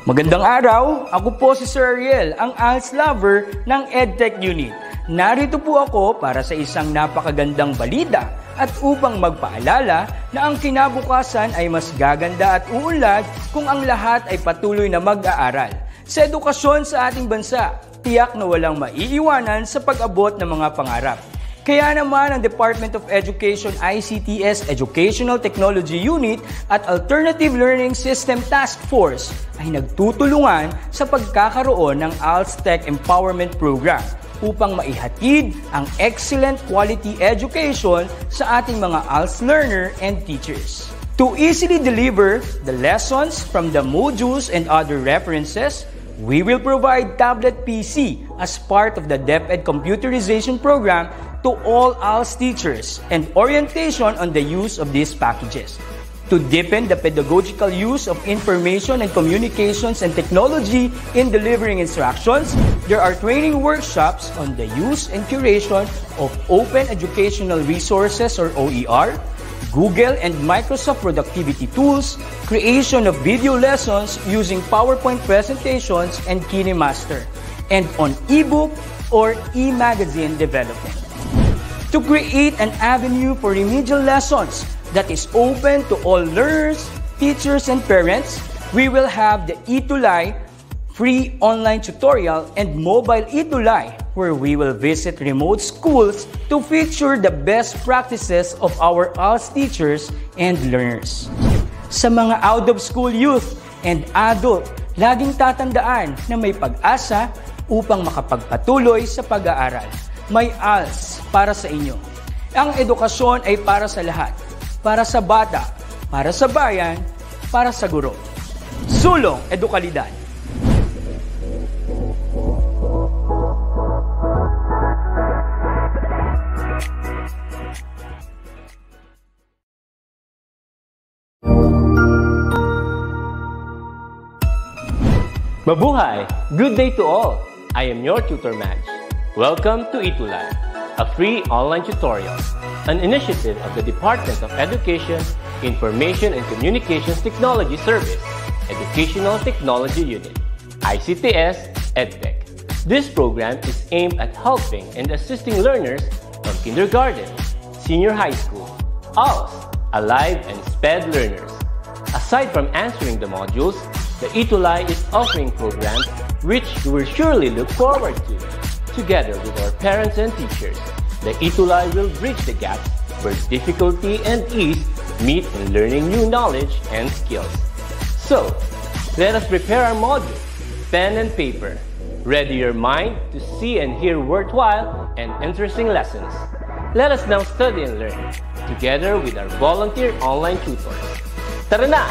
Magandang araw, ako po si Sir Ariel, ang ALS lover ng EdTech Unit. Narito po ako para sa isang napakagandang balita at upang magpaalala na ang kinabukasan ay mas gaganda at uunlad kung ang lahat ay patuloy na mag-aaral. Sa edukasyon sa ating bansa, tiyak na walang maiiwanan sa pag-abot ng mga pangarap. Kaya naman ang Department of Education ICT's Educational Technology Unit at Alternative Learning System Task Force ay nagtutulungan sa pagkakaroon ng ALS Tech Empowerment Program upang maihatid ang excellent quality education sa ating mga ALS learner and teachers. To easily deliver the lessons from the modules and other references, we will provide tablet PC as part of the DepEd computerization program to all ALS teachers and orientation on the use of these packages. To deepen the pedagogical use of information and communications and technology in delivering instructions, there are training workshops on the use and curation of open educational resources or OER, Google and Microsoft productivity tools, creation of video lessons using PowerPoint presentations and KineMaster, and on ebook or e-magazine development. To create an avenue for remedial lessons that is open to all learners, teachers, and parents, we will have the eTulay free online tutorial and mobile eTulay, where we will visit remote schools to feature the best practices of our ALS teachers and learners. Sa mga out-of-school youth and adult, laging tatandaan na may pag-asa upang makapagpatuloy sa pag-aaral. May ALS para sa inyo. Ang edukasyon ay para sa lahat. Para sa bata, para sa bayan, para sa guro. Sulong Edukalidad. Mabuhay! Good day to all! I am your tutor Madge. Welcome to eTulay, a free online tutorial, an initiative of the Department of Education, Information and Communications Technology Service, Educational Technology Unit, ICTS EdTech. This program is aimed at helping and assisting learners from kindergarten, senior high school, ALS, Alive and SPED learners. Aside from answering the modules, the eTulay is offering programs which you will surely look forward to. Together with our parents and teachers, the eTulay will bridge the gaps where difficulty and ease meet in learning new knowledge and skills. So, let us prepare our module, pen and paper. Ready your mind to see and hear worthwhile and interesting lessons. Let us now study and learn, together with our volunteer online tutors. Tara na!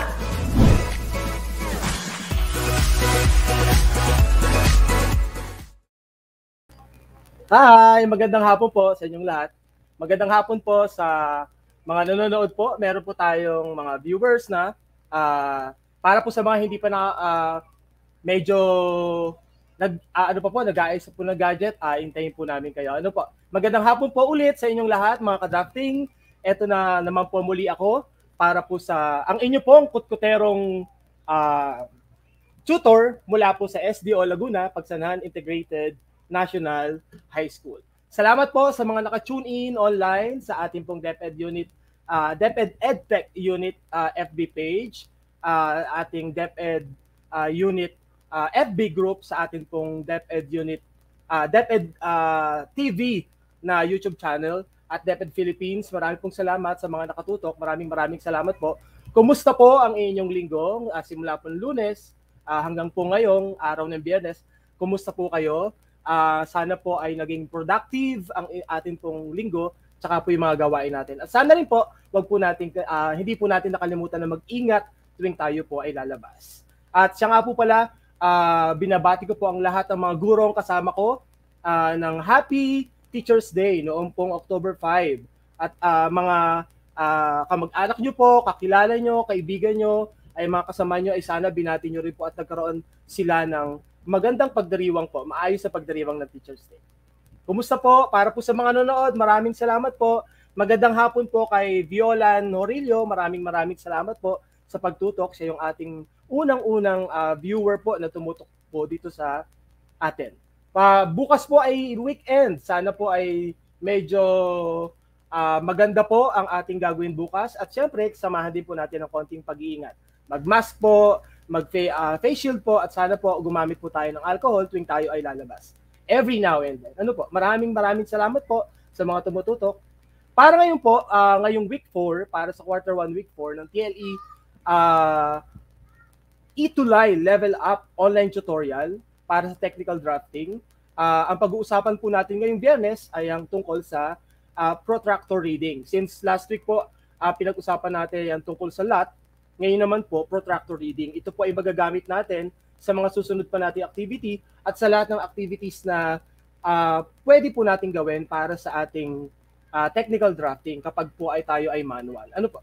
Hi! Magandang hapon po sa inyong lahat. Magandang hapon po sa mga nanonood po. Meron po tayong mga viewers na para po sa mga hindi pa na medyo nag-aayos po ng gadget, hintayin po namin kayo. Magandang hapon po ulit sa inyong lahat, mga ka-drafting. Ito na naman po muli ako para po sa ang inyo pong kutkuterong tutor mula po sa SDO Laguna, Pagsanahan Integrated National High School. Salamat po sa mga naka-tune in online sa ating pong DepEd Unit, DepEd EdTech Unit FB page, ating DepEd Unit FB group sa ating pong DepEd Unit, DepEd TV na YouTube channel at DepEd Philippines. Maraming pong salamat sa mga nakatutok. Maraming salamat po. Kumusta po ang inyong linggo simula po Lunes hanggang po ngayong araw ng Biyernes? Kumusta po kayo? Sana po ay naging productive ang ating pong linggo tsaka po yung mga gawain natin. At sana rin po, hindi po natin nakalimutan na mag-ingat tuwing tayo po ay lalabas. At siya nga po pala, binabati ko po ang lahat ng mga gurong kasama ko ng Happy Teacher's Day noong pong October 5. At mga kamag-anak nyo po, kakilala nyo, kaibigan nyo, ay mga kasama nyo ay sana binati nyo rin po at nagkaroon sila ng magandang pagdiriwang po, maayos na pagdiriwang ng Teacher's Day. Kumusta po? Para po sa mga nanonood, maraming salamat po. Magandang hapon po kay Violan Norillo. Maraming salamat po sa pagtutok. Siya yung ating unang-unang viewer po na tumutok po dito sa atin. Bukas po ay weekend. Sana po ay medyo maganda po ang ating gagawin bukas. At syempre, samahan din po natin ng konting pag-iingat. Mag-mask po, mag-face shield po, at sana po gumamit po tayo ng alcohol tuwing tayo ay lalabas. Every now and then. Ano po, maraming salamat po sa mga tumututok. Para ngayon po, ngayong week 4, para sa quarter 1 week 4 ng TLE E2LY Level Up Online Tutorial para sa technical drafting. Ang pag-uusapan po natin ngayong Biyernes ay ang tungkol sa protractor reading. Since last week po, pinag-usapan natin yan tungkol sa LAT. Ngayon naman po, protractor reading. Ito po ay magagamit natin sa mga susunod pa nating activity at sa lahat ng activities na pwede po natin gawin para sa ating technical drafting kapag po ay tayo ay manual. Ano po?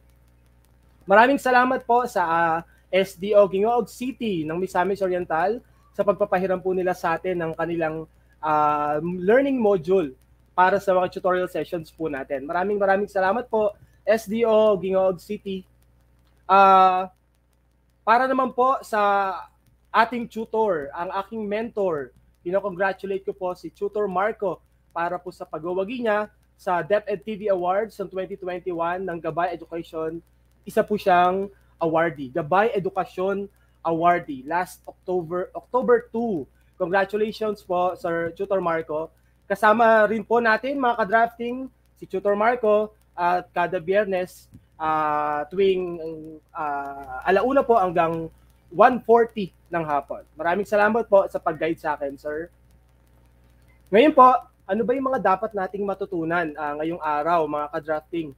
Maraming salamat po sa SDO Gingoog City ng Misamis Oriental sa pagpapahiram po nila sa atin ng kanilang learning module para sa mga tutorial sessions po natin. Maraming salamat po, SDO Gingoog City. Para naman po sa ating tutor, ang aking mentor, congratulate ko po si Tutor Marco para po sa pagwawagi niya sa DepEd TV Awards ng 2021 ng Gabay Education. Isa po siyang awardee, Gabay Education Awardee, last October 2. Congratulations po, Sir Tutor Marco. Kasama rin po natin mga ka-drafting, si Tutor Marco at kada Biyernes tuwing alauna po hanggang 1:40 ng hapon. Maraming salamat po sa pag-guide sa akin, sir. Ngayon po, ano ba yung mga dapat nating matutunan ngayong araw, mga ka-drafting?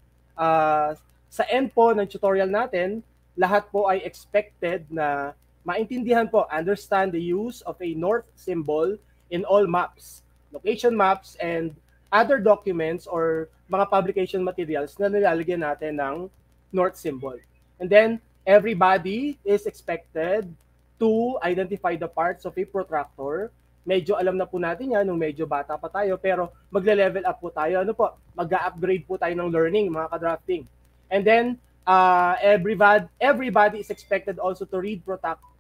Sa end po ng tutorial natin, lahat po ay expected na maintindihan po, understand the use of a north symbol in all maps, location maps, and other documents or mga publication materials na nilalagyan natin ng north symbol. And then, everybody is expected to identify the parts of a protractor. Medyo alam na po natin yan nung medyo bata pa tayo, pero magle-level up po tayo. Ano po? Mag-upgrade po tayo ng learning, mga ka-drafting. And then, everybody is expected also to read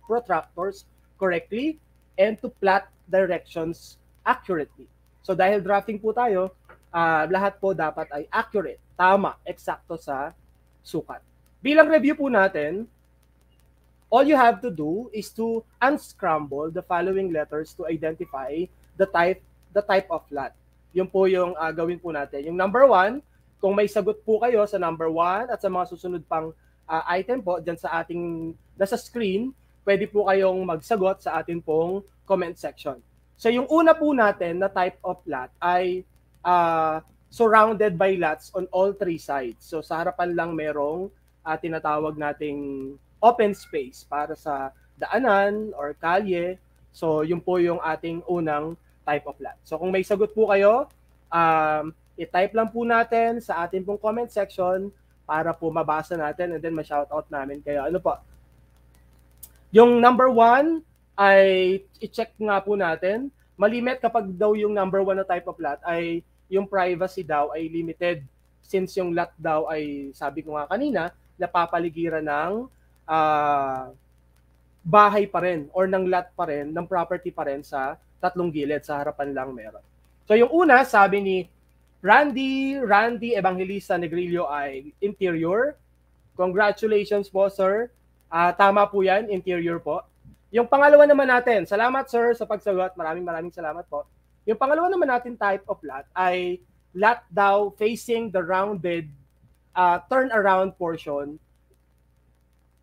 protractors correctly and to plot directions accurately. So dahil drafting po tayo, lahat po dapat ay accurate, tama, eksakto sa sukat. Bilang review po natin, all you have to do is to unscramble the following letters to identify the type of LAT. Yun po yung gawin po natin. Yung number 1, kung may sagot po kayo sa number 1 at sa mga susunod pang item po dyan sa ating nasa screen, pwede po kayong magsagot sa atin pong comment section. So yung una po natin na type of LAT ay surrounded by LATs on all 3 sides. So sa harapan lang merong tinatawag nating open space para sa daanan or kalye. So yun po yung ating unang type of LAT. So kung may sagot po kayo, i-type lang po natin sa ating pong comment section para po mabasa natin and then ma-shoutout namin kayo. Ano po? Yung number 1 ay i-check nga po natin. Malimit kapag daw yung number 1 na type of LAT ay yung privacy daw ay limited since yung LAT daw ay, sabi ko nga kanina, napapaligiran ng bahay pa rin or ng LAT pa rin, ng property pa rin sa tatlong gilid, sa harapan lang meron. So yung una, sabi ni Randy Evangelista Negrillo ay interior. Congratulations po, sir. Tama po yan, interior po. Yung pangalawa naman natin, salamat sir sa pagsagot, maraming salamat po. Yung pangalawa naman natin type of LAT ay LAT daw facing the rounded turnaround portion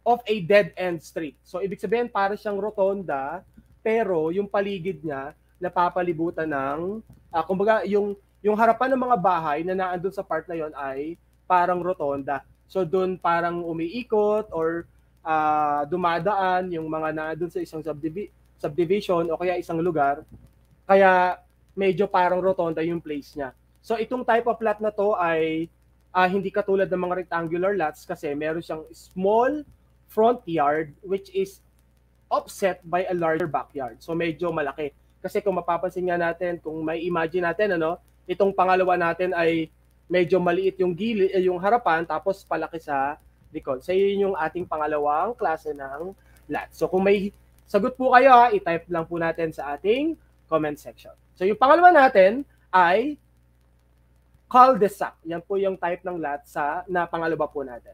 of a dead-end street. So ibig sabihin para siyang rotonda, pero yung paligid niya napapalibutan ng, kumbaga yung harapan ng mga bahay na naandun sa part na yon ay parang rotonda. So doon parang umiikot or dumadaan yung mga naandun sa isang subdivision o kaya isang lugar. Kaya medyo parang rotonda yung place niya. So itong type of LAT na to ay hindi katulad ng mga rectangular LATs kasi meron siyang small front yard which is offset by a larger backyard. So medyo malaki. Kasi kung mapapansin nga natin, kung may imagine natin, itong pangalawa natin ay medyo maliit yung gilid, yung harapan, tapos palaki sa likod. So yun yung ating pangalawang klase ng lat. So kung may sagot po kayo, i-type lang po natin sa ating comment section. So yung pangalawa natin ay cul-de-sac. Yan po yung type ng lat na pangalawa po natin.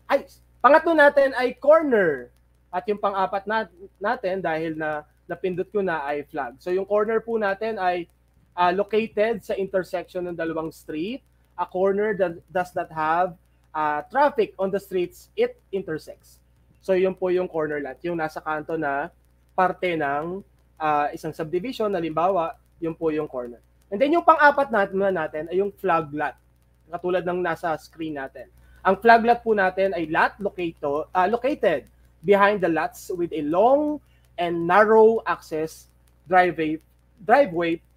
Ay, pangatlo natin ay corner. At yung pang-apat natin, dahil na napindot ko na, ay flag. So yung corner po natin ay located sa intersection ng dalawang street. A corner that does not have traffic on the streets it intersects. So yun po yung corner lot, yung nasa kanto na parte ng isang subdivision, halimbawa, yun po yung corner. And then yung pang-apat natin ay yung flag lot, katulad ng nasa screen natin. Ang flag lot po natin ay lot located behind the lots with a long and narrow access driveway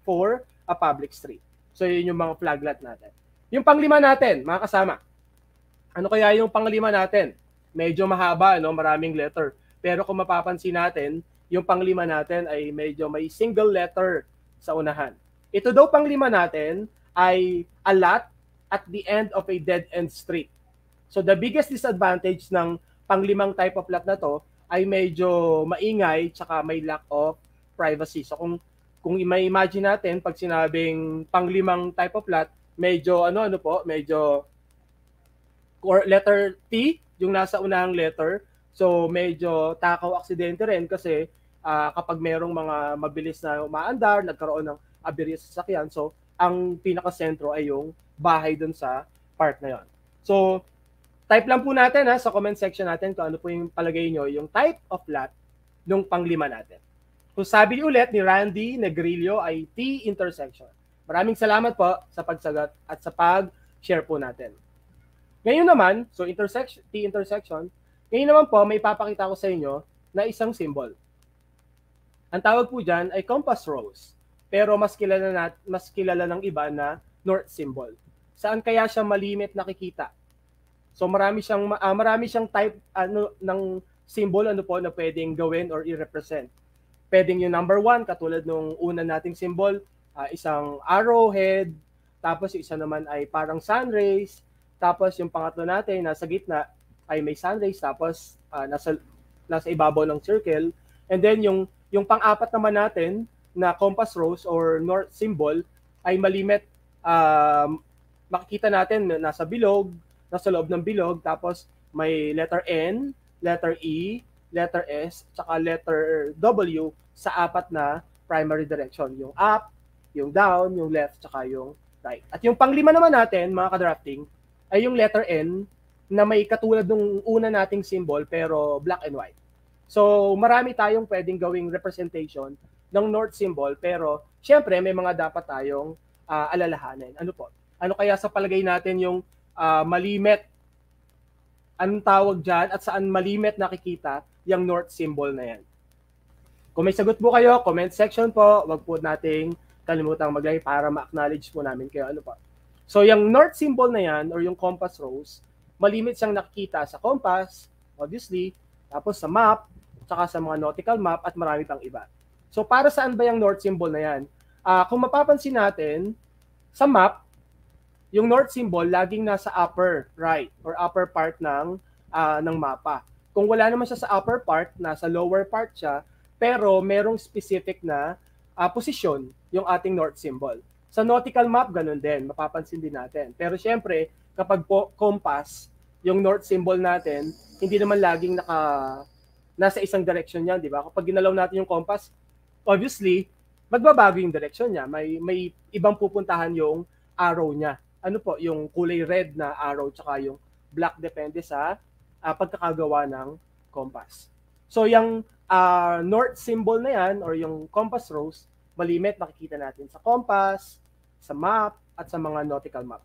for a public street. So yun yung mga flag lot natin. Yung panglima natin, mga kasama, ano kaya yung panglima natin? Medyo mahaba, no? Maraming letter. Pero kung mapapansin natin, yung panglima natin ay medyo may single letter sa unahan. Ito daw panglima natin ay a lot at the end of a dead-end street. So the biggest disadvantage ng panglimang type of lot na to ay medyo maingay tsaka may lack of privacy. So kung i-imagine natin pag sinabing panglimang type of lot, medyo medyo letter T yung nasa unahang letter. So medyo takaw aksidente rin kasi kapag merong mga mabilis na umaandar, nagkaroon ng aberya sa sasakyan. So ang pinaka-sentro ay yung bahay dun sa part na yon. So type lang po natin sa comment section natin kung ano po yung palagay nyo, yung type of lot nung panglima natin. Kung sabi ulit ni Randy Negrillo ay T intersection. Maraming salamat po sa pagsagot at sa pag-share po natin. Ngayon naman, so T intersection, ngayon naman po may papakita ko sa inyo na isang symbol. Ang tawag po dyan ay compass rose. Pero mas kilala ng iba na north symbol. Saan kaya siya malimit nakikita? So marami siyang type ng symbol na pwedeng gawin or i-represent. Pwedeng yung number 1 katulad nung una nating symbol, isang arrowhead, tapos yung isa naman ay parang sun rays, tapos yung pangatlo natin nasa gitna ay may sun rays, tapos nasa ibabaw ng circle, and then yung pang-apat naman natin na compass rose or north symbol ay malimit, makikita natin nasa bilog, nasa loob ng bilog, tapos may letter N, letter E, letter S, tsaka letter W sa apat na primary direction. Yung up, yung down, yung left, tsaka yung right. At yung panglima naman natin, mga ka-drafting, ay yung letter N na may katulad ng una nating symbol pero black and white. So marami tayong pwedeng gawing representation ng north symbol, pero syempre may mga dapat tayong alalahanin. Ano po? Ano kaya sa palagay natin yung malimit? Anong tawag dyan at saan malimit nakikita yung north symbol na yan? Kung may sagot po kayo, comment section po. Wag po nating kalimutang maglagay para ma-acknowledge po namin kayo. Ano po? So yung north symbol na yan or yung compass rose, malimit siyang nakikita sa compass, obviously, tapos sa map, saka sa mga nautical map at marami pang iba. So para saan ba yung north symbol na yan? Kung mapapansin natin, sa map, yung north symbol laging nasa upper right or upper part ng mapa. Kung wala naman siya sa upper part, nasa lower part siya, pero merong specific na posisyon yung ating north symbol. Sa nautical map, ganun din, mapapansin din natin. Pero syempre, kapag compass, yung north symbol natin, hindi naman laging nasa isang direction yan, di ba? Kapag ginalaw natin yung compass, obviously, magbabago yung direction niya. May ibang pupuntahan yung arrow niya. Ano po, yung kulay red na arrow tsaka yung black depende sa pagkakagawa ng compass. So yung north symbol na yan or yung compass rose, malimit makikita natin sa compass, sa map, at sa mga nautical map.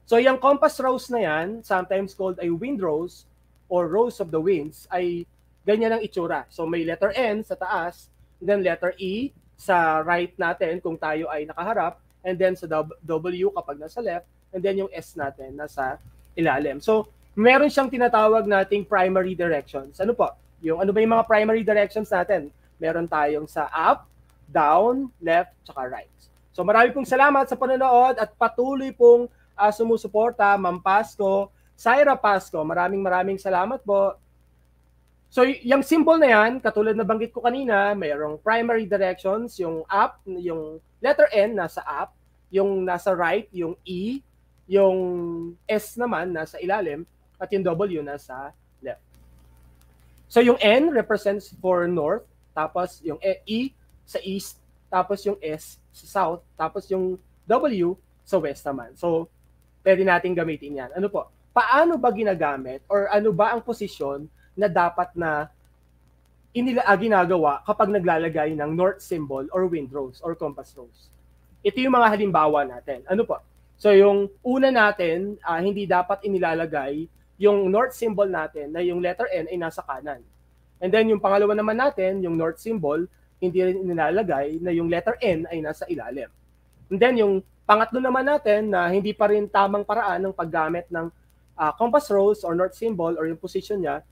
So yung compass rose na yan, sometimes called a wind rose or rose of the winds, ay ganyan ang itsura. So may letter N sa taas, then letter E sa right natin kung tayo ay nakaharap, and then sa W kapag nasa left, and then yung S natin nasa ilalim. So meron siyang tinatawag nating primary directions. Ano po? Ano ba yung mga primary directions natin? Meron tayong sa up, down, left, tsaka right. So marami pong salamat sa panonood at patuloy pong sumusuporta, Ma'am Pasco, Syra Pasco. Maraming salamat po. So yung symbol na yan, katulad na banggit ko kanina, mayroong primary directions, yung up, yung letter N nasa up, yung nasa right, yung E, yung S naman nasa ilalim, at yung W nasa left. So yung N represents for north, tapos yung E sa east, tapos yung S sa south, tapos yung W sa west naman. So pwede natin gamitin yan. Ano po? Paano ba ginagamit or ano ba ang posisyon na dapat na ginagawa kapag naglalagay ng north symbol or windrows or compass rose? Ito yung mga halimbawa natin. Ano po? So yung una natin, hindi dapat inilalagay yung north symbol natin na yung letter N ay nasa kanan. And then yung pangalawa naman natin, yung north symbol, hindi rin inilalagay na yung letter N ay nasa ilalim. And then yung pangatlo naman natin na hindi pa rin tamang paraan ng paggamit ng compass rose or north symbol or yung position niya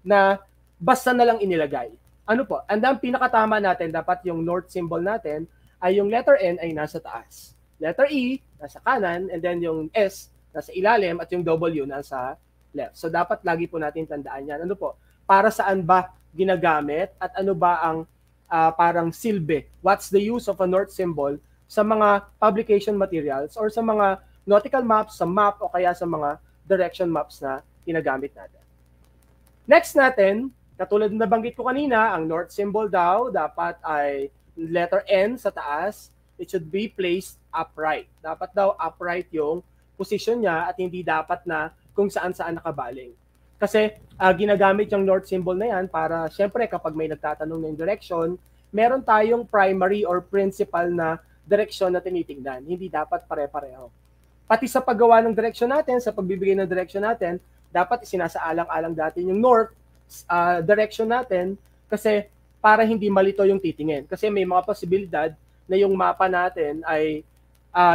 na basta na lang inilagay. Ano po? And ang pinakatama natin, dapat yung north symbol natin ay yung letter N ay nasa taas. Letter E, nasa kanan, and then yung S, nasa ilalim, at yung W, nasa left. So dapat lagi po natin tandaan yan. Ano po? Para saan ba ginagamit at ano ba ang parang silbi? What's the use of a north symbol sa mga publication materials or sa mga nautical maps, sa map, o kaya sa mga direction maps na ginagamit natin. Next natin, katulad na nabanggit ko kanina, ang north symbol daw dapat ay letter N sa taas. It should be placed upright. Dapat daw upright yung position niya at hindi dapat na kung saan-saan nakabaling. Kasi ginagamit yung north symbol na yan para syempre kapag may nagtatanong ng direction, meron tayong primary or principal na direction na tinitingnan. Hindi dapat pare-pareho. Pati sa paggawa ng direction natin, sa pagbibigay ng direction natin, dapat isinasaalang-alang natin yung north direction natin kasi para hindi malito yung titingin. Kasi may mga posibilidad na yung mapa natin ay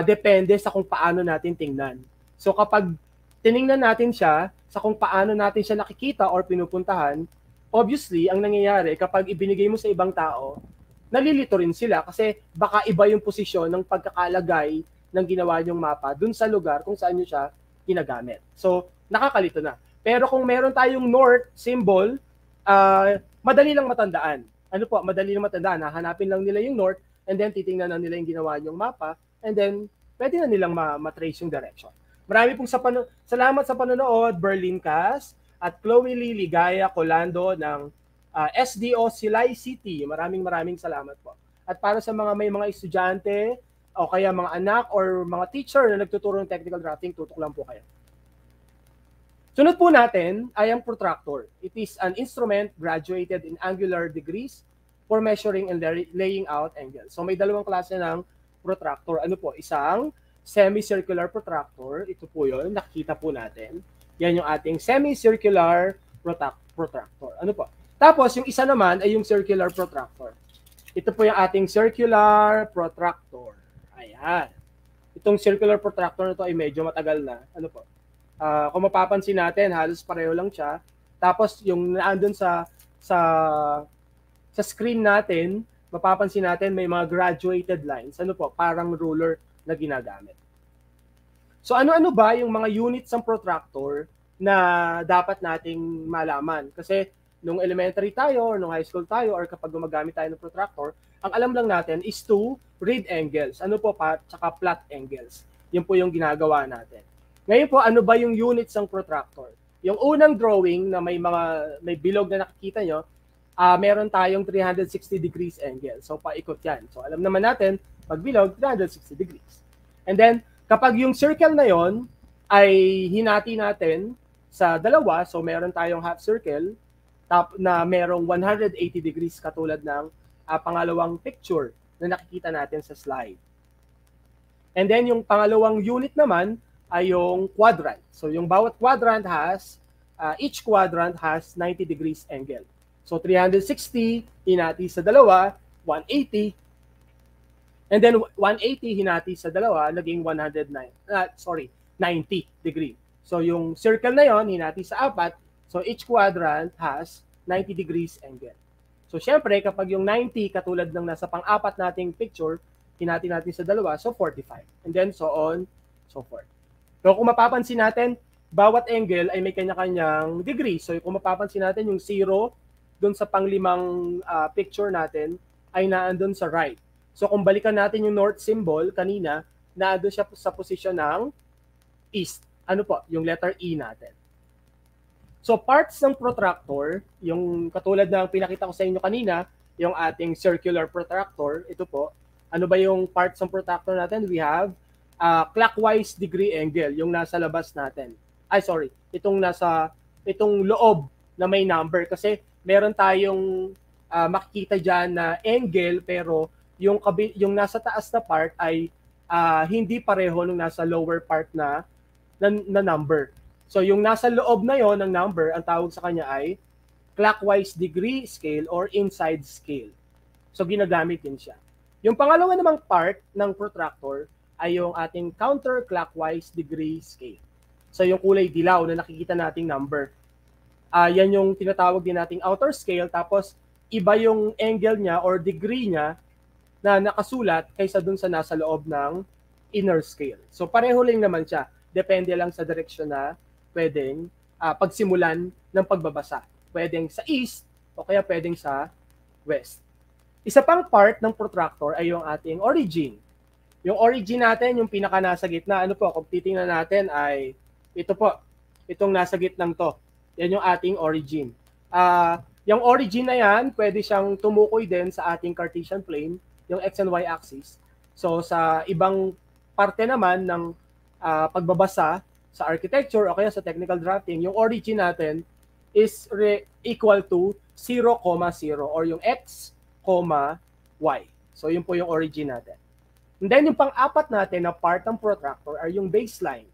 depende sa kung paano natin tingnan. So kapag tiningnan natin siya sa kung paano natin siya nakikita or pinupuntahan, obviously, ang nangyayari kapag ibinigay mo sa ibang tao, nalilito rin sila kasi baka iba yung posisyon ng pagkakalagay ng ginawa niyong mapa dun sa lugar kung saan nyo siya ginagamit. So, nakakalito na. Pero kung meron tayong north symbol, madali lang matandaan. Ano po? Madali lang matandaan. Hanapin lang nila yung north and then titingnan na nila yung ginawa niyong mapa and then pwede na nilang matrace yung direction. Marami pong salamat sa panonood, Berlin Cas at Chloe Lee Ligaya Colando ng SDO Silay City. Maraming salamat po. At para sa may mga estudyante o kaya mga anak or mga teacher na nagtuturo ng technical drafting, tutok lang po kayo. Sunod po natin ay ang protractor. It is an instrument graduated in angular degrees for measuring and laying out angles. So may dalawang klase ng protractor. Ano po? Isang semicircular protractor. Ito po yun. Nakikita po natin. Yan yung ating semicircular protractor. Ano po? Tapos yung isa naman ay yung circular protractor. Ito po yung ating circular protractor. Ayan. Itong circular protractor na to ay medyo matagal na. Ano po? Kung mapapansin natin, halos pareho lang siya. Tapos yung naandun sa screen natin, mapapansin natin may mga graduated lines. Ano po? Parang ruler na ginagamit. So ano-ano ba yung mga units ng protractor na dapat nating malaman? Kasi nung elementary tayo or nung high school tayo or kapag gumagamit tayo ng protractor, ang alam lang natin is to read angles. Ano po pa? Tsaka plot angles. Yun po yung ginagawa natin. Ngayon po, ano ba yung units ng protractor? Yung unang drawing na may bilog na nakikita nyo, meron tayong 360 degrees angle. So, paikot yan. So, alam naman natin, pag bilog, 360 degrees. And then, kapag yung circle na yon ay hinati natin sa dalawa, so meron tayong half circle na merong 180 degrees katulad ng pangalawang picture na nakikita natin sa slide. And then, yung pangalawang unit naman, ay yung quadrant. So yung bawat quadrant each quadrant has 90 degrees angle. So 360 hinati sa dalawa, 180. And then 180 hinati sa dalawa, naging 90 degree. So yung circle na yon hinati sa apat, so each quadrant has 90 degrees angle. So syempre kapag yung 90 katulad ng nasa pang-apat nating picture, hinati natin sa dalawa, so 45. And then so on, so forth. So kung mapapansin natin, bawat angle ay may kanya-kanyang degree. So kung mapapansin natin yung 0 dun sa panglimang picture natin ay naandun sa right. So kung balikan natin yung north symbol kanina, naandun siya sa posisyon ng east. Ano po? Yung letter E natin. So parts ng protractor, yung katulad ng pinakita ko sa inyo kanina, yung ating circular protractor, ito po. Ano ba yung parts ng protractor natin? We have clockwise degree angle, yung nasa labas natin. Itong loob na may number kasi meron tayong makikita diyan na angle pero yung nasa taas na part ay hindi pareho nung nasa lower part na number. So yung nasa loob na yon ng number, ang tawag sa kanya ay clockwise degree scale or inside scale. So ginagamit din siya. Yung pangalawa namang part ng protractor ay yung ating counterclockwise degree scale. So yung kulay dilaw na nakikita nating number. Yan yung tinatawag din nating outer scale, tapos iba yung angle niya or degree niya na nakasulat kaysa dun sa nasa loob ng inner scale. So pareho lang naman siya. Depende lang sa direksyon na pwedeng pagsimulan ng pagbabasa. Pwedeng sa east o kaya pwedeng sa west. Isa pang part ng protractor ay yung ating origin. Yung origin natin, yung pinaka nasa gitna, ano po, kung titingnan natin ay ito po, itong nasa gitnang to. Yan yung ating origin. Yung origin na yan, pwede siyang tumukoy din sa ating Cartesian plane, yung x and y axis. So sa ibang parte naman ng pagbabasa sa architecture o kaya sa technical drafting, yung origin natin is equal to 0, 0 or yung x, y. So yun po yung origin natin. And then yung pang-apat natin na part ng protractor ay yung baseline.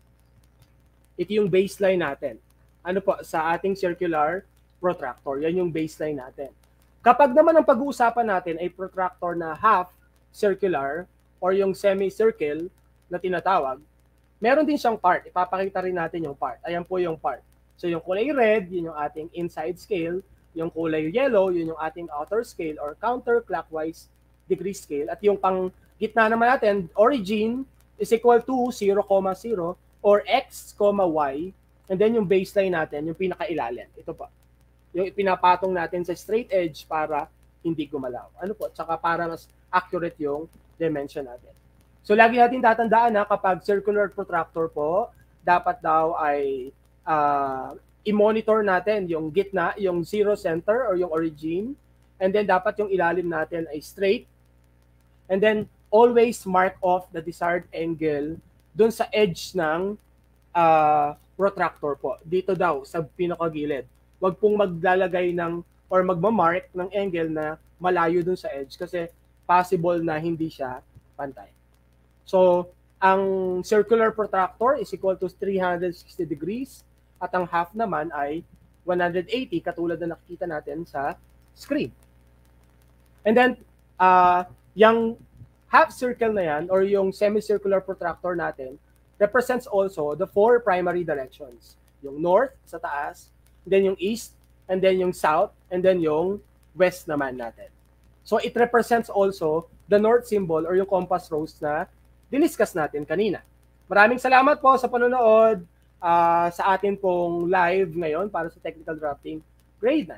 Ito yung baseline natin. Ano po, sa ating circular protractor, yan yung baseline natin. Kapag naman ang pag-uusapan natin ay protractor na half circular or yung semicircle na tinatawag, meron din siyang part. Ipapakita rin natin yung part. Ayan po yung part. So yung kulay red, yun yung ating inside scale. Yung kulay yellow, yun yung ating outer scale or counterclockwise degree scale. At yung pang gitna naman natin, origin is equal to 0, 0 or x, y. And then yung baseline natin, yung pinakailalim. Ito po. Yung pinapatong natin sa straight edge para hindi gumalaw. Ano po? Tsaka para mas accurate yung dimension natin. So lagi natin tatandaan na kapag circular protractor po, dapat daw ay i-monitor natin yung gitna, yung zero center or yung origin. And then dapat yung ilalim natin ay straight. And then always mark off the desired angle dun sa edge ng protractor po. Dito daw sa pinakagilid. Huwag pong maglalagay ng or magmamark ng angle na malayo dun sa edge kasi possible na hindi siya pantay. So, ang circular protractor is equal to 360 degrees at ang half naman ay 180 katulad na nakikita natin sa screen. And then, yung half circle na yan or yung semicircular protractor natin represents also the 4 primary directions. Yung north sa taas, then yung east, and then yung south, and then yung west naman natin. So, it represents also the north symbol or yung compass rose na diniscuss natin kanina. Maraming salamat po sa panonood sa atin pong live ngayon para sa Technical Drafting Grade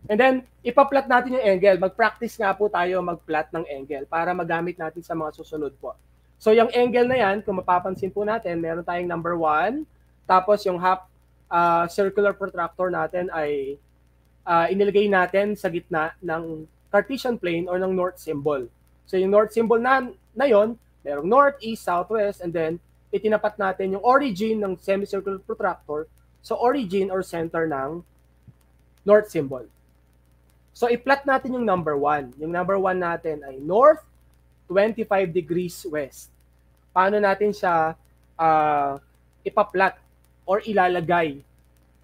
9. And then, ipaplat natin yung angle. Mag-practice nga po tayo mag-plot ng angle para magamit natin sa mga susunod po. So, yung angle na yan, kung mapapansin po natin, meron tayong number 1. Tapos, yung half circular protractor natin ay inilagay natin sa gitna ng Cartesian plane or ng north symbol. So, yung north symbol na yon, merong north, east, south, west, and then itinapat natin yung origin ng semicircular protractor sa origin or center ng north symbol. So, i-plot natin yung number 1. Yung number 1 natin ay north, 25 degrees west. Paano natin siya ipa-plot or ilalagay?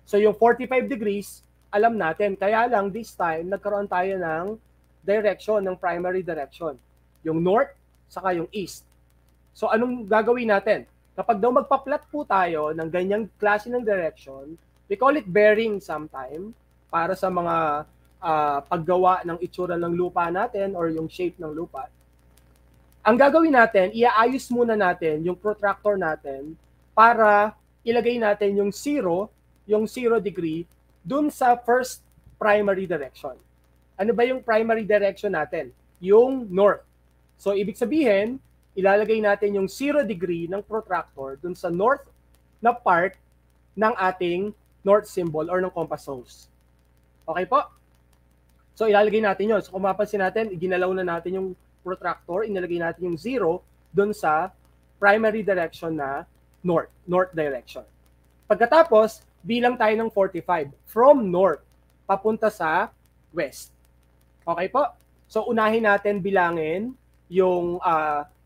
So, yung 45 degrees, alam natin. Kaya lang, this time, nagkaroon tayo ng direction, ng primary direction. Yung north, saka yung east. So, anong gagawin natin? Kapag daw magpa-plot po tayo ng ganyang klase ng direction, we call it bearing sometime para sa mga paggawa ng itsura ng lupa natin or yung shape ng lupa. Ang gagawin natin, iaayos muna natin yung protractor natin para ilagay natin yung 0 degree dun sa first primary direction. Ano ba yung primary direction natin? Yung north. So, ibig sabihin, ilalagay natin yung 0 degree ng protractor dun sa north na part ng ating north symbol or ng compass rose. Okay po? So, ilalagay natin yun. So, kung mapansin natin, ginalaw na natin yung protractor, inilagay natin yung 0 dun sa primary direction na north direction. Pagkatapos, bilang tayo ng 45 from north papunta sa west. Okay po? So, unahin natin bilangin yung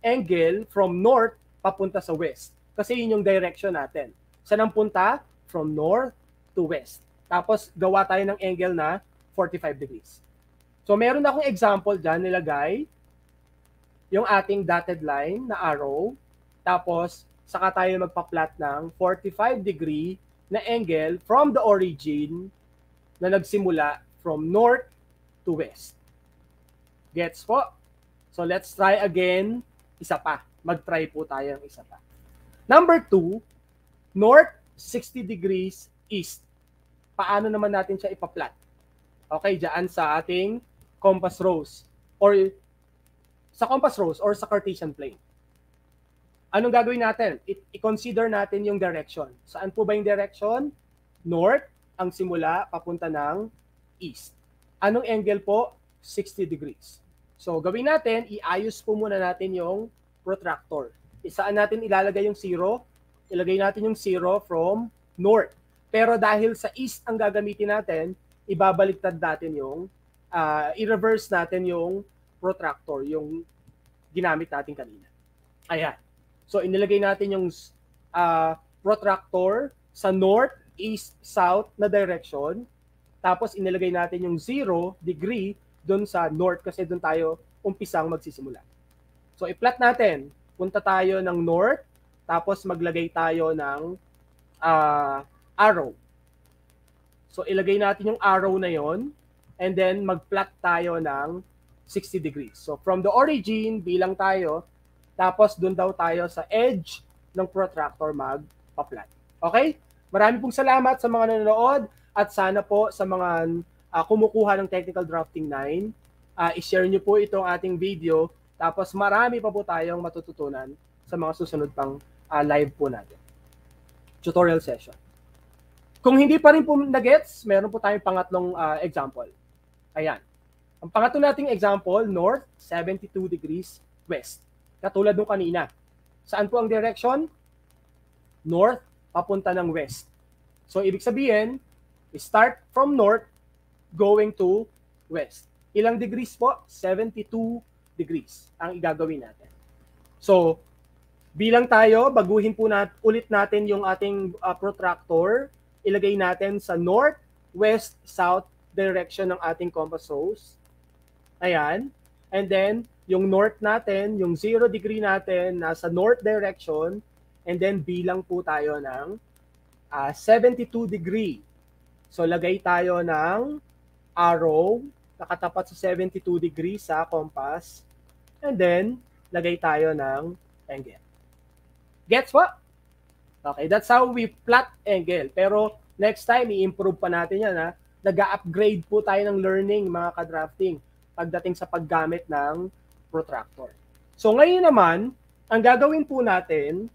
angle from north papunta sa west. Kasi yun yung direction natin. Saan ang punta? From north to west. Tapos, gawa tayo ng angle na 45 degrees. So, meron akong example dyan, nilagay yung ating dotted line na arrow. Tapos, saka tayo magpa-plot ng 45 degree na angle from the origin na nagsimula from north to west. Gets po? So, let's try again. Isa pa. Mag-try po tayo ng isa pa. Number 2, north 60 degrees east. Paano naman natin siya ipa-plot? Okay, dyan sa ating compass rose or sa compass rose or sa Cartesian plane. Anong gagawin natin? I-consider natin yung direction. Saan po ba yung direction? North ang simula papunta ng east. Anong angle po? 60 degrees. So, gawin natin, iayos po muna natin yung protractor. Saan natin ilalagay yung 0? Ilagay natin yung 0 from north. Pero dahil sa east ang gagamitin natin, ibabaliktad natin yung, i-reverse natin yung protractor, yung ginamit natin kanina. Ayan. So, inilagay natin yung protractor sa north, east, south na direction. Tapos, inilagay natin yung 0 degree doon sa north kasi doon tayo umpisang magsisimula. So, i-plot natin. Punta tayo ng north, tapos maglagay tayo ng arrow. So, ilagay natin yung arrow na yon and then mag-plot tayo ng 60 degrees. So, from the origin, bilang tayo, tapos doon daw tayo sa edge ng protractor magpa-plot. Okay? Marami pong salamat sa mga nanonood at sana po sa mga kumukuha ng Technical Drafting 9, i-share nyo po itong ating video tapos marami pa po tayong matututunan sa mga susunod pang live po natin. Tutorial session. Kung hindi pa rin po na-gets, meron po tayong pangatlong example. Ayan. Ang pangatlo nating example, north, 72 degrees west. Katulad nung kanina. Saan po ang direction? North, papunta ng west. So, ibig sabihin, we start from north, going to west. Ilang degrees po? 72 degrees ang igagawin natin. So, bilang tayo, baguhin po ulit natin yung ating protractor. Ilagay natin sa north, west, south direction ng ating compass rose. Ayan. And then, yung north natin, yung 0 degree natin, nasa north direction. And then, bilang po tayo ng 72 degree. So, lagay tayo ng arrow, nakatapat sa 72 degree sa compass. And then, lagay tayo ng angle. Gets what? Okay, that's how we plot angle. Pero, next time, i-improve pa natin yan. Nag-upgrade po tayo ng learning, mga ka-drafting, pagdating sa paggamit ng protractor. So ngayon naman, ang gagawin po natin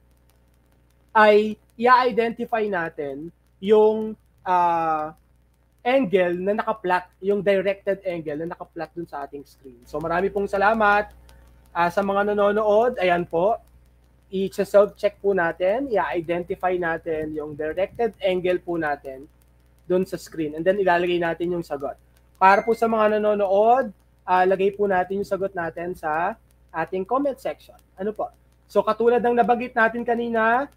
ay i-identify natin yung angle na naka-plot, yung directed angle na naka-plot dun sa ating screen. So marami pong salamat sa mga nanonood. Ayan po, i-self-check po natin, i-identify natin yung directed angle po natin dun sa screen. And then ilalagay natin yung sagot. Para po sa mga nanonood, lagay po natin yung sagot natin sa ating comment section. Ano po? So katulad ng nabanggit natin kanina,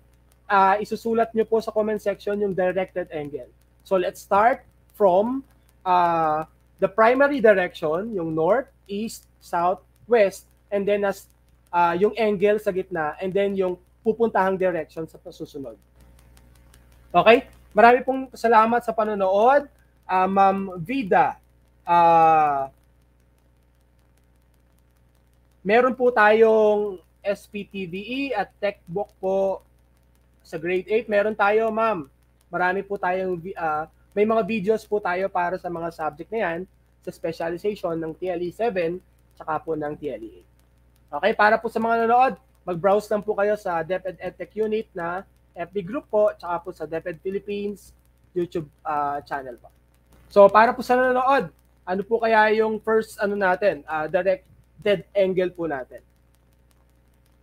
isusulat nyo po sa comment section yung directed angle. So let's start from the primary direction, yung north, east, south, west, and then as yung angle sa gitna, and then yung pupuntahang direction sa susunod. Okay? Marami pong salamat sa panonood. Ma'am Vida, meron po tayong SPTVE at TechBook po sa grade 8. Meron tayo, ma'am. Marami po tayong May mga videos po tayo para sa mga subject na yan sa specialization ng TLE 7 tsaka po ng TLE 8. Okay, para po sa mga nanonood, mag-browse lang po kayo sa DepEd EdTech Unit na FB group po tsaka po sa DepEd Philippines YouTube channel po. So para po sa nanonood, ano po kaya yung first natin, directed angle po natin?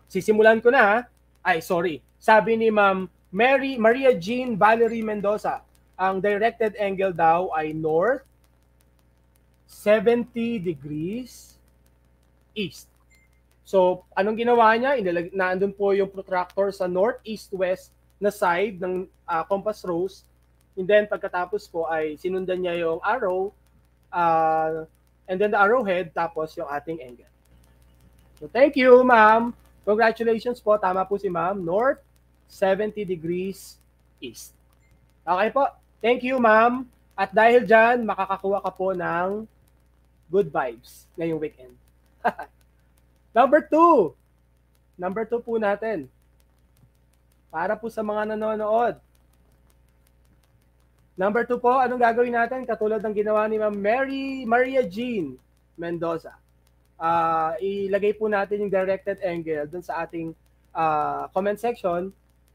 Sisimulan ko na ha. Ay, sorry. Sabi ni Ma'am Maria Jean Valerie Mendoza, ang directed angle daw ay north 70 degrees east. So, anong ginawa niya? Naandun po yung protractor sa north, east, west na side ng compass rose. And then, pagkatapos po ay sinundan niya yung arrow and then the arrowhead, tapos yung ating angle. So, thank you, ma'am. Congratulations po. Tama po si ma'am. North, 70 degrees east. Okay po. Thank you, ma'am. At dahil dyan, makakakuha ka po ng good vibes ngayong weekend. Number 2. Number 2 po natin. Para po sa mga nanonood. Number 2 po, anong gagawin natin? Katulad ng ginawa ni Ma'am Maria Jean Mendoza. Ilagay po natin yung directed angle dun sa ating comment section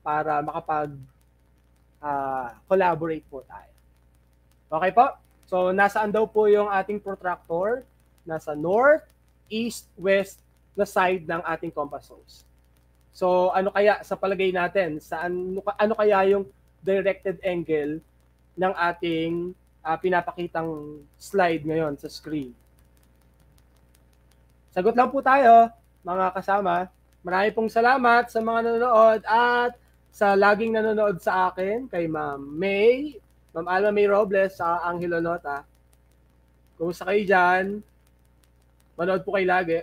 para makapag-collaborate po tayo. Okay po? So, nasaan daw po yung ating protractor? Nasa north, east, west na side ng ating compass rose. So, ano kaya sa palagay natin? Ano kaya yung directed angle ng ating pinapakitang slide ngayon sa screen? Sagot lang po tayo, mga kasama. Marami pong salamat sa mga nanonood at sa laging nanonood sa akin, kay Ma'am May, Ma'am Alma May Robles, sa Angelo Nota. Kumusta kayo dyan? Manood po kayo lagi.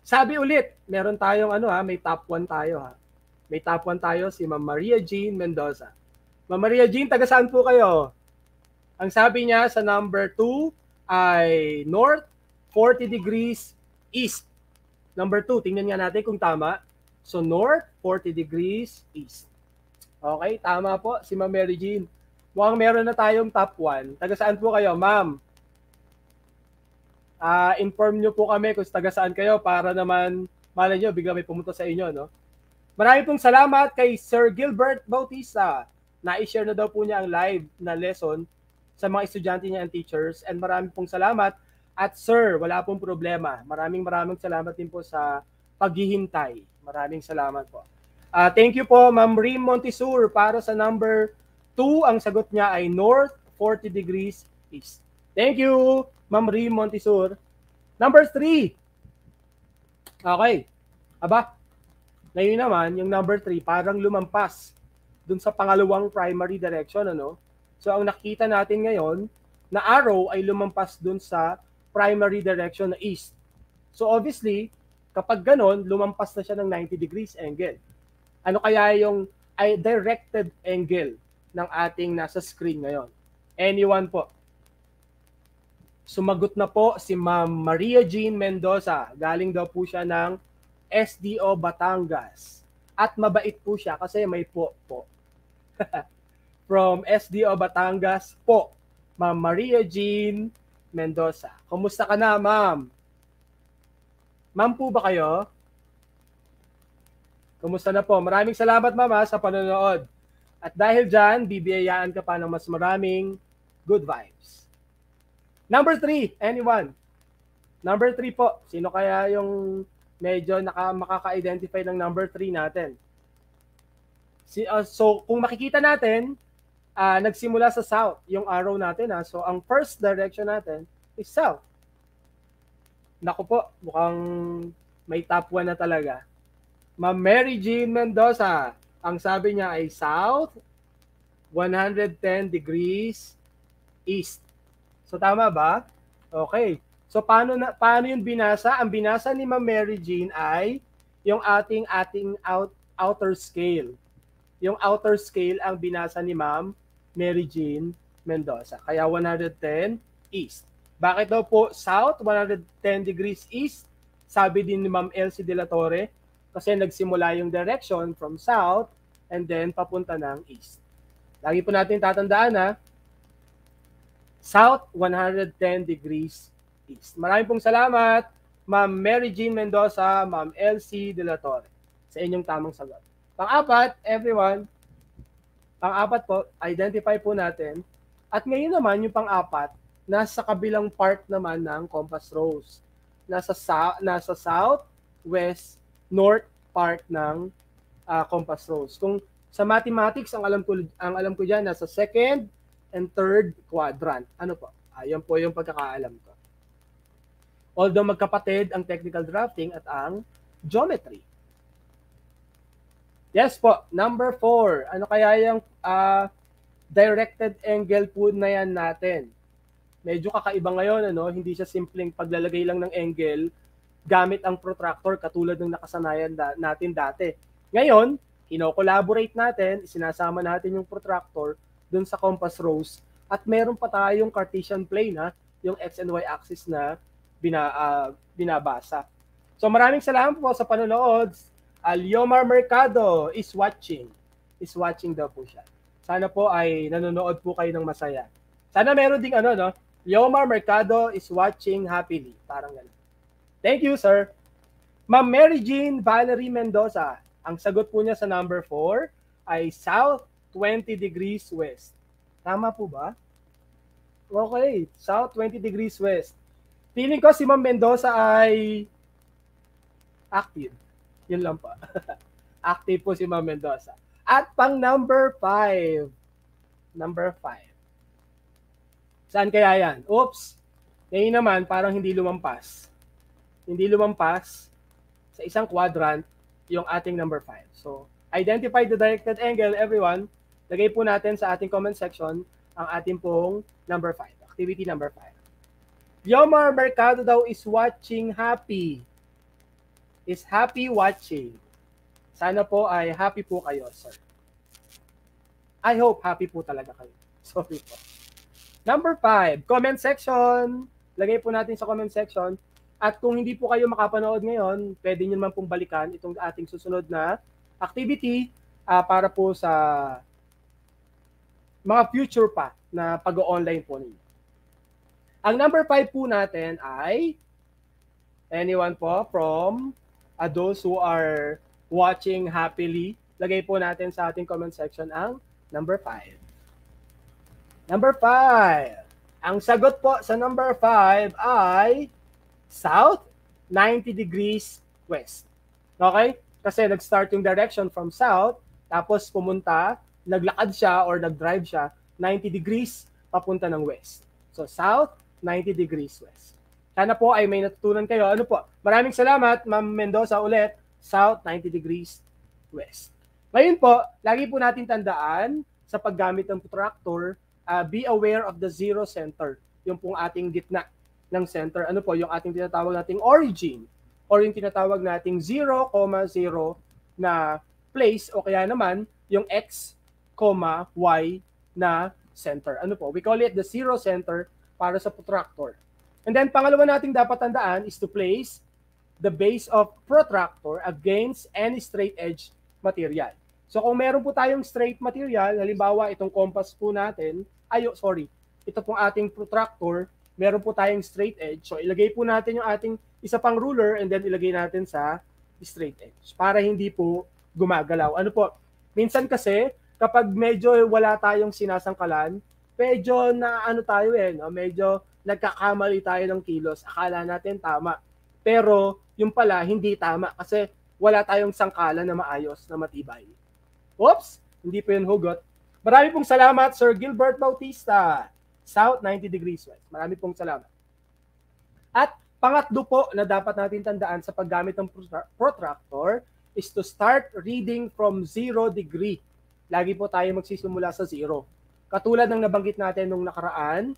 Sabi ulit, meron tayong may top 1 tayo ha. May top 1 tayo, si Ma'am Maria Jean Mendoza. Ma'am Maria Jean, taga saan po kayo? Ang sabi niya sa number 2 ay north 40 degrees east. Number 2, tingnan nga natin kung tama. So north 40 degrees east. Okay, tama po si Ma'am Mary Jean. Mukhang meron na tayong top 1. Taga saan po kayo, ma'am? Inform nyo po kami kung taga saan kayo para naman malay nyo, bigla may pumunta sa inyo, no? Marami pong salamat kay Sir Gilbert Bautista. Na-share na daw po niya ang live na lesson sa mga estudyante niya and teachers. And marami pong salamat. At sir, wala pong problema. Maraming salamat din po sa paghihintay. Maraming salamat po. Thank you po, Ma'am Rim Montisur. Para sa number 2, ang sagot niya ay north 40 degrees east. Thank you, Ma'am Rim Montisur. Number 3. Okay. Aba, ngayon naman, yung number 3, parang lumampas dun sa pangalawang primary direction, ano? So, ang nakita natin ngayon, na arrow ay lumampas dun sa primary direction na east. So, obviously, kapag ganon, lumampas na siya ng 90 degrees angle. Ano kaya yung directed angle ng ating nasa screen ngayon? Anyone po? Sumagot na po si Ma'am Maria Jean Mendoza. Galing daw po siya ng SDO Batangas. At mabait po siya kasi may po. From SDO Batangas po, Ma'am Maria Jean Mendoza. Kumusta ka na, ma'am? Ma'am po ba kayo? Kumusta na po? Maraming salamat, ma'am, sa panonood. At dahil dyan, bibiyayaan ka pa ng mas maraming good vibes. Number 3, anyone? Number 3 po. Sino kaya yung medyo makaka-identify ng number 3 natin? So, kung makikita natin, nagsimula sa south yung arrow natin. So, ang first direction natin is south. Naku po, mukhang may top 1 na talaga. Ma'am Mary Jean Mendoza, ang sabi niya ay south, 110 degrees east. So, tama ba? Okay. So, paano yung binasa? Ang binasa ni Ma'am Mary Jean ay yung ating outer scale. Yung outer scale ang binasa ni Ma'am Mary Jean Mendoza. Kaya 110 east. Bakit daw po south, 110 degrees east? Sabi din ni Ma'am Elsie de la Torre, kasi nagsimula yung direction from south and then papunta ng east. Lagi po natin tatandaan na south 110 degrees east. Maraming pong salamat, Ma'am Mary Jean Mendoza, Ma'am LC De La Torre, sa inyong tamang sagot. Pang-apat, everyone, pang-apat po, identify po natin. At ngayon naman, yung pang-apat, nasa kabilang part naman ng compass rose. Nasa south, west, north part ng compass rose. Kung sa mathematics, ang alam ko diyan nasa second and third quadrant. Ano po? Ayan po yung pagkakaalam ko. Although magkapatid ang technical drafting at ang geometry. Yes po, number 4. Ano kaya yung directed angle po na yan natin? Medyo kakaiba ngayon, ano? Hindi siya simpleng paglalagay lang ng angle gamit ang protractor katulad ng nakasanayan natin dati. Ngayon, kino-collaborate natin, isinasama natin yung protractor dun sa compass rose at meron pa tayong Cartesian plane, yung x and y axis na binabasa. So maraming salamat po sa panonood. Aliomar Mercado is watching. Is watching daw po siya. Sana po ay nanonood po kayo ng masaya. Sana meron ding Liomar Mercado is watching happily. Parang gano'n. Thank you, sir. Ma'am Mary Jean Valerie Mendoza. Ang sagot po niya sa number 4 ay south 20 degrees west. Tama po ba? Okay, south 20 degrees west. Feeling ko si Ma'am Mendoza ay active. Yun lang po. Active po si Ma'am Mendoza. At pang number 5. Number 5. Saan kaya yan? Oops. Ngayon naman, parang hindi lumampas. Hindi lumampas sa isang quadrant yung ating number 5. So, identify the directed angle, everyone. Lagay po natin sa ating comment section ang ating pong number 5. Activity number 5. Yomar Mercado daw is watching happy. Is happy watching. Sana po ay happy po kayo, sir. I hope happy po talaga kayo. Sorry po. Number 5, comment section. Lagay po natin sa comment section. At kung hindi po kayo makapanood ngayon, pwede nyo naman pong balikan itong ating susunod na activity para po sa mga future pa na pag-online po ninyo. Ang number 5 po natin ay anyone po from those who are watching happily. Lagay po natin sa ating comment section ang number 5. Number 5. Ang sagot po sa number 5 ay south 90 degrees west. Okay? Kasi nag-start yung direction from south, tapos pumunta, naglakad siya or nag-drive siya 90 degrees papunta ng west. So south 90 degrees west. Sana po ay may natutunan kayo. Ano po? Maraming salamat, Ma'am Mendoza ulit. South 90 degrees west. Ngayon po, lagi po natin tandaan sa paggamit ng protractor, be aware of the zero center. Yung pong ating gitna ng center. Ano po? Yung ating tinatawag nating origin or yung tinatawag nating 0, 0 na place o kaya naman yung x, y na center. Ano po? We call it the zero center para sa protractor. And then pangalawa nating dapat tandaan is to place the base of protractor against any straight edge material. So kung meron po tayong straight material, halimbawa itong compass po natin, ito pong ating protractor, meron po tayong straight edge. So ilagay po natin yung ating isa pang ruler and then ilagay natin sa straight edge para hindi po gumagalaw. Ano po? Minsan kasi kapag medyo wala tayong sinasangkalan, medyo medyo nagkakamali tayo ng kilos. Akala natin tama. Pero yung pala hindi tama kasi wala tayong sangkalan na maayos, na matibay. Oops! Hindi po yun hugot. Marami pong salamat, Sir Gilbert Bautista. South 90 degrees west. Marami pong salamat. At pangatlo po na dapat natin tandaan sa paggamit ng protractor is to start reading from 0 degree. Lagi po tayo magsisimula sa 0. Katulad ng nabanggit natin nung nakaraan,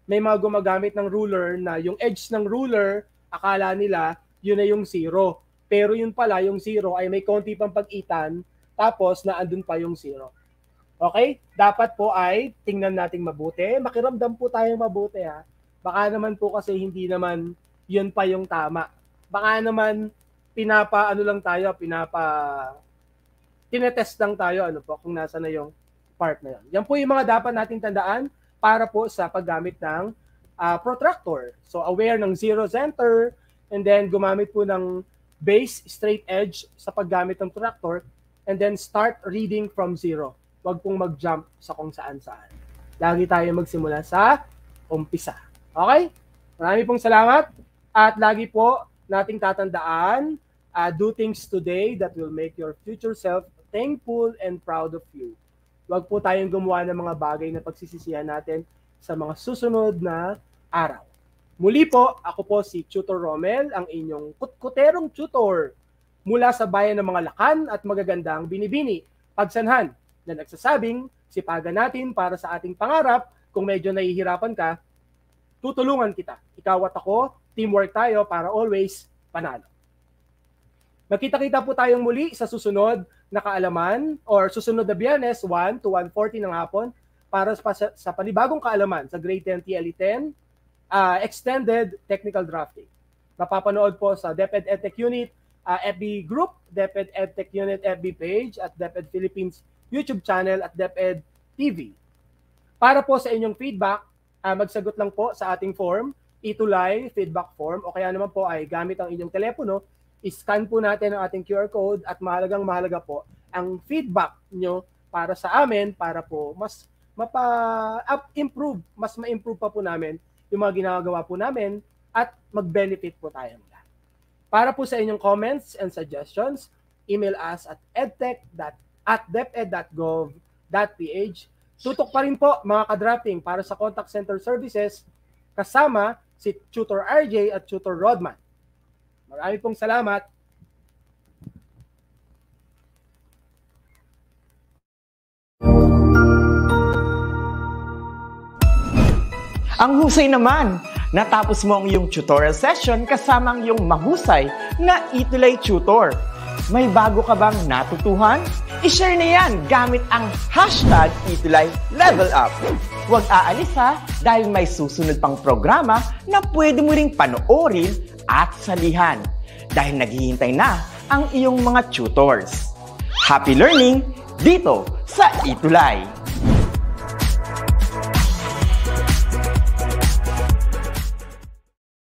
may mga gumagamit ng ruler na yung edge ng ruler, akala nila yun na yung 0. Pero yun pala, yung 0 ay may konti pang pag-itan, tapos naandun pa yung 0. Okay? Dapat po ay tingnan nating mabuti. Makiramdam po tayo mabuti ha. Baka naman po kasi hindi naman yun pa yung tama. Baka naman tinetest lang tayo kung nasa na yung part na yun. Yan po yung mga dapat nating tandaan para po sa paggamit ng protractor. So aware ng zero center, and then gumamit po ng base straight edge sa paggamit ng protractor, and then start reading from zero. Huwag pong mag-jump sa kung saan-saan. Lagi tayo magsimula sa umpisa. Okay? Marami pong salamat. At lagi po nating tatandaan, do things today that will make your future self thankful and proud of you. Huwag po tayong gumawa ng mga bagay na pagsisisihan natin sa mga susunod na araw. Muli po, ako po si Tutor Romel, ang inyong kutkuterong tutor mula sa bayan ng mga Lakan at magagandang Binibini, Pagsanhan, na nagsasabing sipagan natin para sa ating pangarap. Kung medyo nahihirapan ka, tutulungan kita. Ikaw at ako, teamwork tayo para always panalo. Magkita-kita po tayong muli sa susunod na kaalaman or susunod na Biyernes 1 to 1:40 ng hapon para sa panibagong kaalaman sa Grade 10 TLE 10 Extended Technical Drafting. Mapapanood po sa DepEd EdTech Unit FB Group, DepEd EdTech Unit FB page at DepEd Philippines YouTube channel at DepEd TV. Para po sa inyong feedback, magsagot lang po sa ating form, itulay feedback form, o kaya naman po ay gamit ang inyong telepono, i-scan po natin ang ating QR code at mahalaga po ang feedback nyo para sa amin para po mas ma-improve pa po namin yung mga ginagawa po namin at mag-benefit po tayo. Para po sa inyong comments and suggestions, email us at edtech@deped.gov.ph. Tutok pa rin po mga ka-drafting para sa contact center services kasama si Tutor RJ at Tutor Rodman. Marami pong salamat. Ang husay naman! Natapos mo ang iyong tutorial session kasama ang iyong mahusay na Itulay Tutor. May bago ka bang natutuhan? I-share na yan gamit ang hashtag #ItulayLevelUp. Huwag aalis ha, dahil may susunod pang programa na pwede mo ring panoorin at salihan dahil naghihintay na ang iyong mga tutors. Happy learning dito sa Itulay!